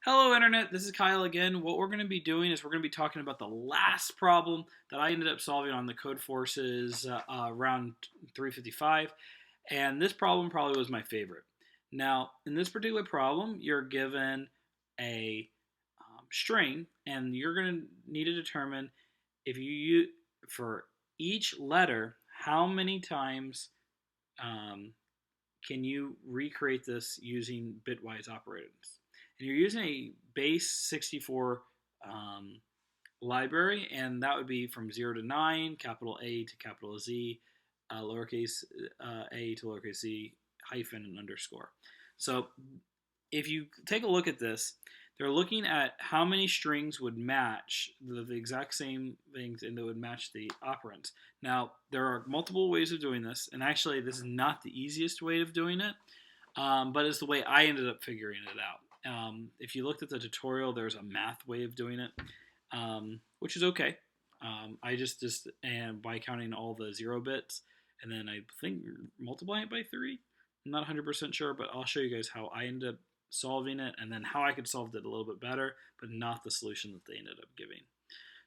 Hello Internet, this is Kyle again. What we're going to be doing is we're going to be talking about the last problem that I ended up solving on the CodeForces round 355, and this problem probably was my favorite. Now, in this particular problem, you're given a string, and you're going to need to determine if you use, for each letter, how many times um, can you recreate this using bitwise operands? And you're using a base 64 um, library, and that would be from 0 to 9, capital A to capital Z, lowercase a to lowercase z, hyphen, and underscore. So if you take a look at this, they're looking at how many strings would match the exact same things and that would match the operands. Now, there are multiple ways of doing this, and actually this is not the easiest way of doing it, but it's the way I ended up figuring it out. If you looked at the tutorial, there's a math way of doing it, which is okay. I just and by counting all the 0 bits, and then I think multiplying it by 3. I'm not 100% sure, but I'll show you guys how I ended up solving it, and then how I could solve it a little bit better, but not the solution that they ended up giving.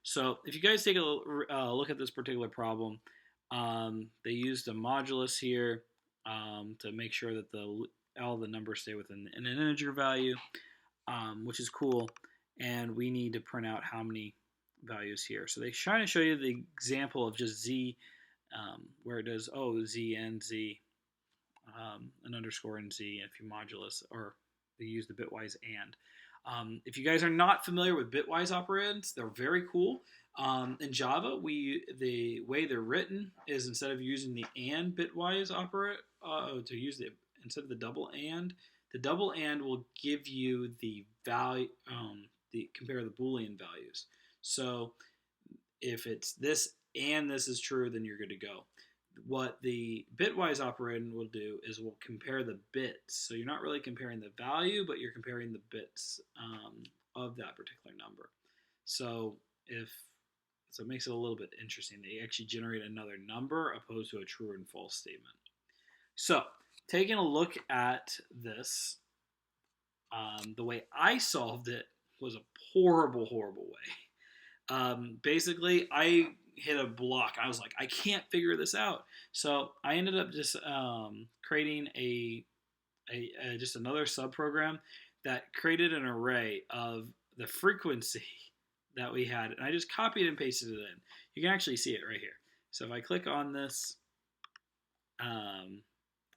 So if you guys take a look at this particular problem, they used a modulus here to make sure that all the numbers stay within an integer value, which is cool. And we need to print out how many values here. So they try to show you the example of just z, where it does z and z, an underscore and z, if you modulus, or they use the bitwise and. If you guys are not familiar with bitwise operands, they're very cool. In Java, the way they're written is instead of using the and bitwise operand, instead of the double and will give you the value, compare the Boolean values. So if it's this and this is true, then you're good to go. What the bitwise operand will do is will compare the bits. So you're not really comparing the value, but you're comparing the bits of that particular number. So it makes it a little bit interesting. They actually generate another number opposed to a true and false statement. So taking a look at this, the way I solved it was a horrible way. Basically, I hit a block. I was like, I can't figure this out. So I ended up just creating just another subprogram that created an array of the frequency that we had, and I just copied and pasted it in. You can actually see it right here. So if I click on this,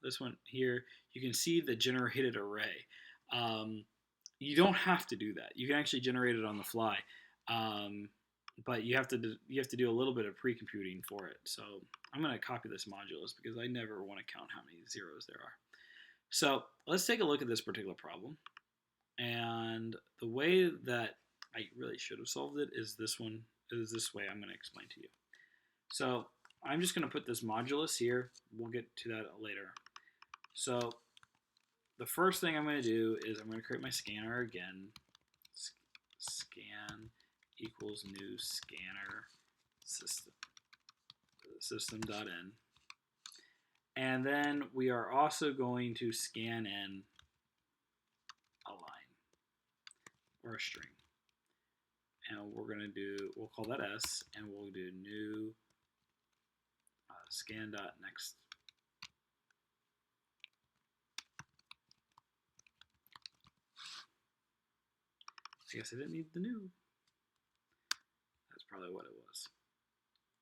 this one here, you can see the generated array. You don't have to do that. You can actually generate it on the fly. But you have to do a little bit of pre-computing for it. So I'm going to copy this modulus because I never want to count how many zeros there are. So let's take a look at this particular problem. And the way that I really should have solved it is this way I'm going to explain to you. So I'm just going to put this modulus here. We'll get to that later. So the first thing I'm going to do is I'm going to create my scanner again. Scan equals new scanner system.in, and then we are also going to scan in a line or a string, and we'll call that S, and we'll do new scan.next. I guess I didn't need the new. That's probably what it was.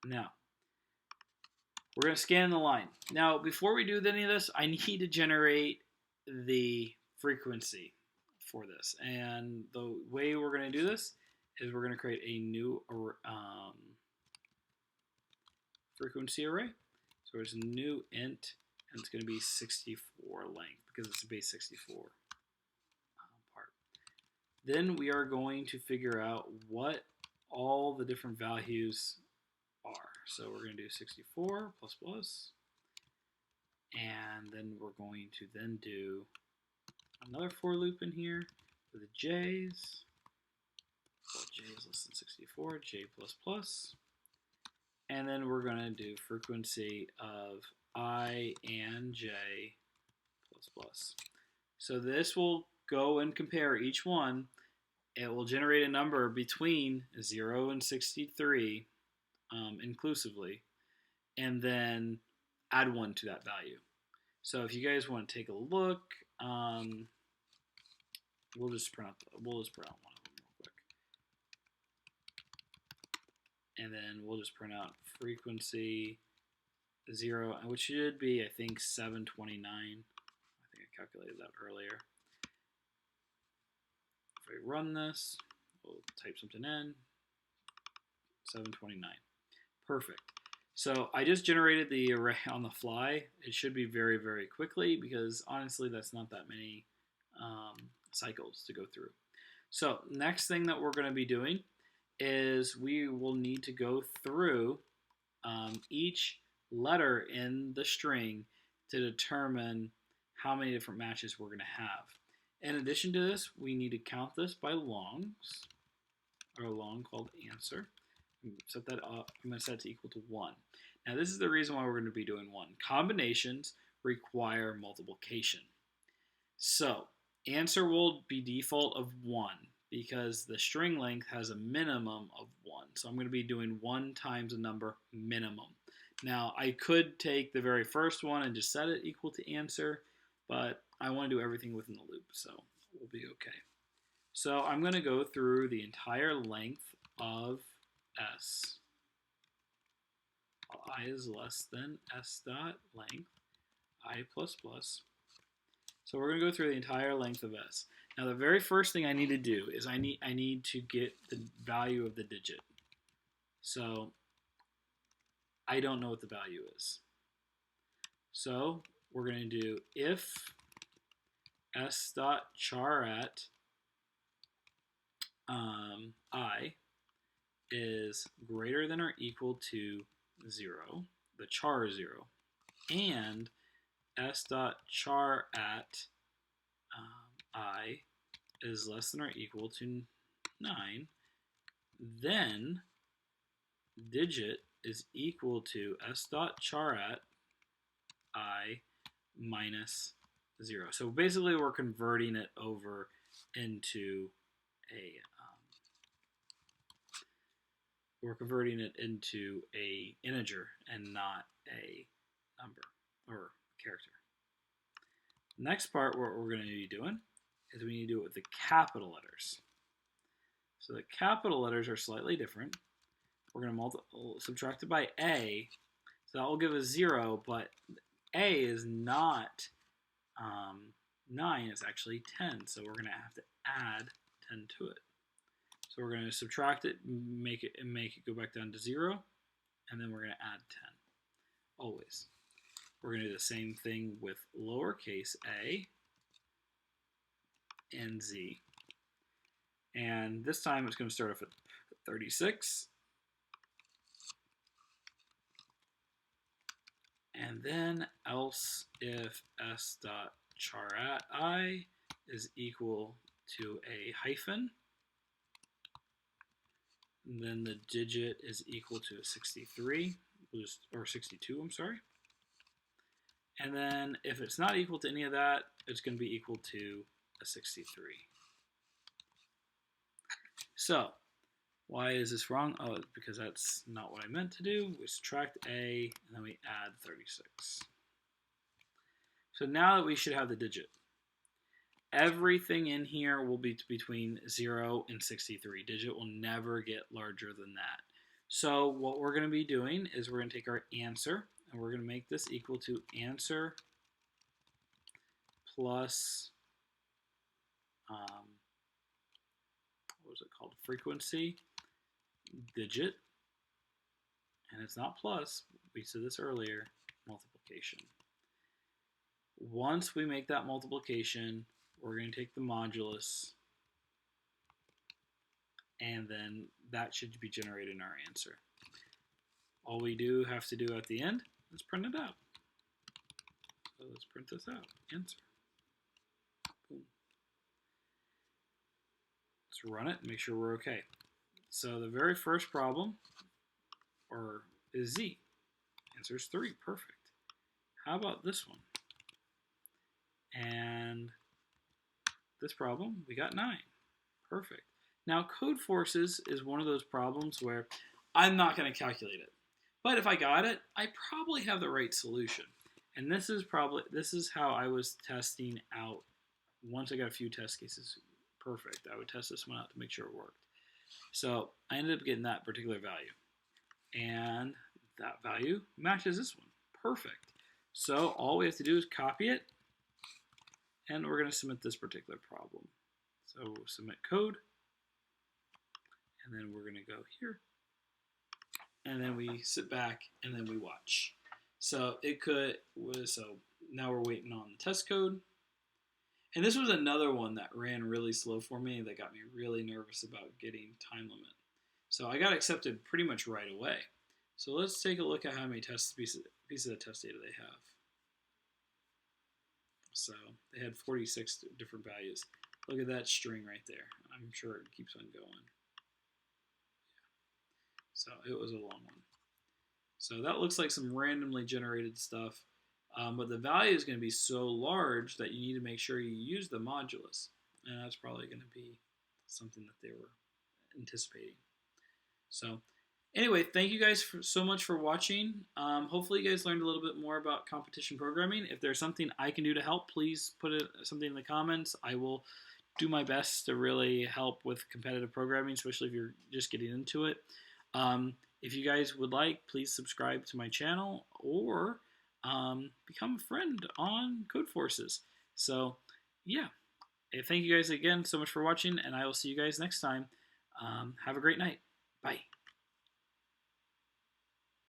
Now, we're going to scan the line. Now, before we do any of this, I need to generate the frequency for this. And the way we're going to do this is we're going to create a new frequency array. So it's a new int, and it's going to be 64 length because it's a base 64 part. Then we are going to figure out what all the different values are. So we're going to do 64 plus plus, and then we're going to then do another for loop in here for the j's. So j is less than 64, j plus plus, and then we're going to do frequency of I and j plus plus. So this will go and compare each one it will generate a number between 0 and 63 inclusively, and then add 1 to that value. So if you guys want to take a look, we'll just print out one of them real quick, and then we'll just print out frequency 0, which should be, I think, 729. I think I calculated that earlier. If I run this, we'll type something in, 729. Perfect. So I just generated the array on the fly. It should be very, very quickly because honestly, that's not that many cycles to go through. So next thing that we're going to be doing is we will need to go through each letter in the string to determine how many different matches we're going to have. In addition to this, we need to count this by longs, or a long called answer. Set that up. I'm going to set it to equal to 1. Now this is the reason why we're going to be doing 1. Combinations require multiplication. So answer will be default of 1 because the string length has a minimum of 1. So I'm going to be doing 1 times a number minimum. Now I could take the very first one and just set it equal to answer, but I want to do everything within the loop, so we'll be okay. So I'm going to go through the entire length of S. While I is less than S dot length, I plus plus. So we're going to go through the entire length of S. Now the very first thing I need to do is I need to get the value of the digit. So I don't know what the value is. So we're going to do if S dot char at I is greater than or equal to 0, the char is 0, and S dot char at I is less than or equal to 9, then digit is equal to S dot char at I minus 0. So basically we're converting it over into a integer and not a number or character. Next part, what we're going to be doing is we need to do it with the capital letters. So the capital letters are slightly different. We're going to subtract it by A, so that will give us 0, but A is not 9, it's actually 10, so we're going to have to add 10 to it. So we're going to subtract it, make it go back down to 0, and then we're going to add 10, always. We're going to do the same thing with lowercase a and z. And this time it's going to start off at 36. And then else if s dot char at I is equal to a hyphen, and then the digit is equal to a 63, or 62, I'm sorry. And then if it's not equal to any of that, it's going to be equal to a 63. So why is this wrong? Oh, it's because that's not what I meant to do. We subtract a, and then we add 36. So now that we should have the digit, everything in here will be between 0 and 63. Digit will never get larger than that. So what we're going to be doing is we're going to take our answer, and we're going to make this equal to answer plus, what was it called? Frequency digit. And it's not plus, we said this earlier, multiplication. Once we make that multiplication, we're going to take the modulus, and then that should be generated in our answer. All we do have to do at the end is print it out. So let's print this out, answer. Boom. Let's run it and make sure we're okay. So the very first problem is Z. Answer is 3, perfect. How about this one? And this problem, we got 9, perfect. Now, CodeForces is one of those problems where I'm not going to calculate it. But if I got it, I probably have the right solution. And this is how I was testing out. Once I got a few test cases perfect, I would test this one out to make sure it worked. So I ended up getting that particular value. And that value matches this one. Perfect. So all we have to do is copy it, and we're going to submit this particular problem. So we'll submit code, and then we're going to go here, and then we sit back, and then we watch. So now we're waiting on the test code. And this was another one that ran really slow for me that got me really nervous about getting time limit. So I got accepted pretty much right away. So let's take a look at how many pieces of test data they have. So they had 46 different values. Look at that string right there. I'm sure it keeps on going. So it was a long one. So that looks like some randomly generated stuff. But the value is going to be so large that you need to make sure you use the modulus. And that's probably going to be something that they were anticipating. So anyway, thank you guys so much for watching. Hopefully you guys learned a little bit more about competition programming. If there's something I can do to help, please put something in the comments. I will do my best to really help with competitive programming, especially if you're just getting into it. If you guys would like, please subscribe to my channel or become a friend on CodeForces. So yeah, thank you guys again so much for watching, and I will see you guys next time. Have a great night. Bye.